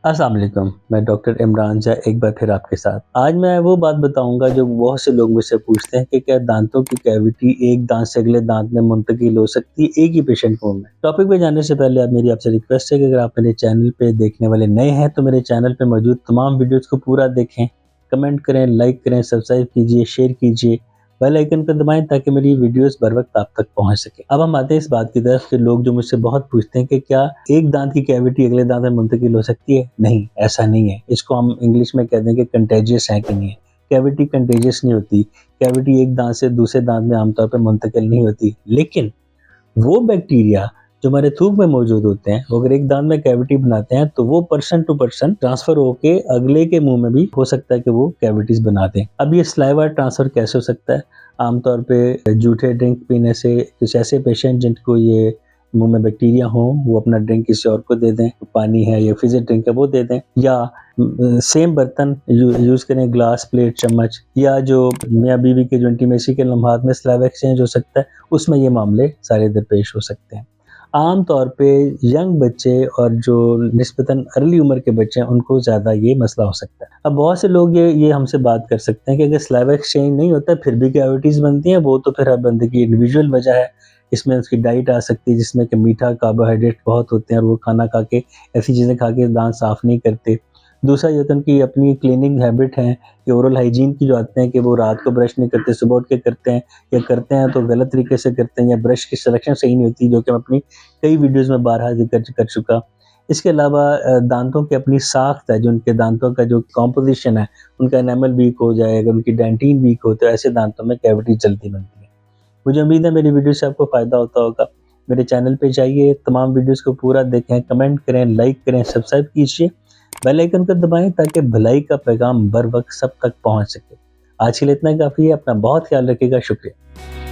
अस्सलाम वालेकुम, मैं डॉक्टर इमरान झा एक बार फिर आपके साथ। आज मैं वो बात बताऊँगा जो बहुत से लोग मुझसे पूछते हैं कि क्या दाँतों की कैविटी एक दाँत से अगले दाँत में मुंतकिल हो सकती है एक ही पेशेंट को में? टॉपिक पे जाने से पहले अब मेरी आपसे रिक्वेस्ट है कि अगर आप मेरे चैनल पे देखने वाले नए हैं तो मेरे चैनल पे मौजूद तमाम वीडियोज़ को पूरा देखें, कमेंट करें, लाइक करें, सब्सक्राइब कीजिए, शेयर कीजिए, बेल आइकन को दबाएँ ताकि मेरी वीडियोज़ बर वक़्त आप तक पहुँच सके। अब हम आते हैं इस बात की तरफ कि लोग जो मुझसे बहुत पूछते हैं कि क्या एक दाँत की कैविटी अगले दाँत में मुंतकिल हो सकती है? नहीं, ऐसा नहीं है। इसको हम इंग्लिश में कहते हैं कि कंटेजियस है कि नहीं है। कैविटी कंटेजियस नहीं होती। कैविटी एक दाँत से दूसरे दाँत में आमतौर पे मुंतकिल नहीं होती। लेकिन वो बैक्टीरिया जो हमारे थूक में मौजूद होते हैं, वो अगर एक दाँत में कैविटी बनाते हैं तो वो पर्सन टू पर्सन ट्रांसफ़र होके अगले के मुँह में भी हो सकता है कि वो कैविटीज़ बना दें। अब ये सलाइवा ट्रांसफ़र कैसे हो सकता है? आमतौर पे जूठे ड्रिंक पीने से कुछ ऐसे पेशेंट जिनको ये मुँह में बैक्टीरिया हो, वो अपना ड्रिंक किसी और को दे दें, पानी है या फ़िज़ी ड्रिंक है वो दे दें, या सेम बर्तन यूज़ करें, ग्लास, प्लेट, चम्मच, या जो मियाँ-बीवी के जो इंटीमेसी के लम्हात में सलाइवा एक्सचेंज हो सकता है, उसमें ये मामले सारे दरपेश हो सकते हैं। आम तौर पे यंग बच्चे और जो निस्बतन अर्ली उम्र के बच्चे हैं, उनको ज़्यादा ये मसला हो सकता है। अब बहुत से लोग ये हमसे बात कर सकते हैं कि अगर सलाइवा एक्सचेंज नहीं होता फिर भी कैविटीज़ बनती हैं, वो तो फिर हर बंदे की इंडिविजुअल वजह है। इसमें उसकी डाइट आ सकती है जिसमें कि मीठा, कार्बोहाइड्रेट बहुत होते हैं और वो खाना खा के ऐसी चीज़ें खा के दाँत साफ़ नहीं करते। दूसरा ये होता है उनकी अपनी क्लीनिंग हैबिट है, कि ओरल हाइजीन की जो आदतें हैं कि वो रात को ब्रश नहीं करते, सुबह उठ के करते हैं, या करते हैं तो गलत तरीके से करते हैं, या ब्रश की सिलेक्शन सही नहीं होती, जो कि मैं अपनी कई वीडियोज़ में बारहा ज़िक्र कर चुका। इसके अलावा दाँतों की अपनी साख़्त है, जो उनके दाँतों का जो कॉम्पोज़िशन है, उनका एनामल वीक हो जाए, अगर उनकी डेंटिन वीक हो तो ऐसे दाँतों में कैविटी जल्दी बनती है। मुझे उम्मीद है मेरी वीडियो से आपको फ़ायदा होता होगा। मेरे चैनल पे जाइए, तमाम वीडियोज़ को पूरा देखें, कमेंट करें, लाइक करें, सब्सक्राइब कीजिए, बेल आइकन को दबाएँ ताकि भलाई का पैगाम बर वक़्त सब तक पहुँच सके। आज के लिए इतना ही काफ़ी है, अपना बहुत ख्याल रखिएगा, शुक्रिया।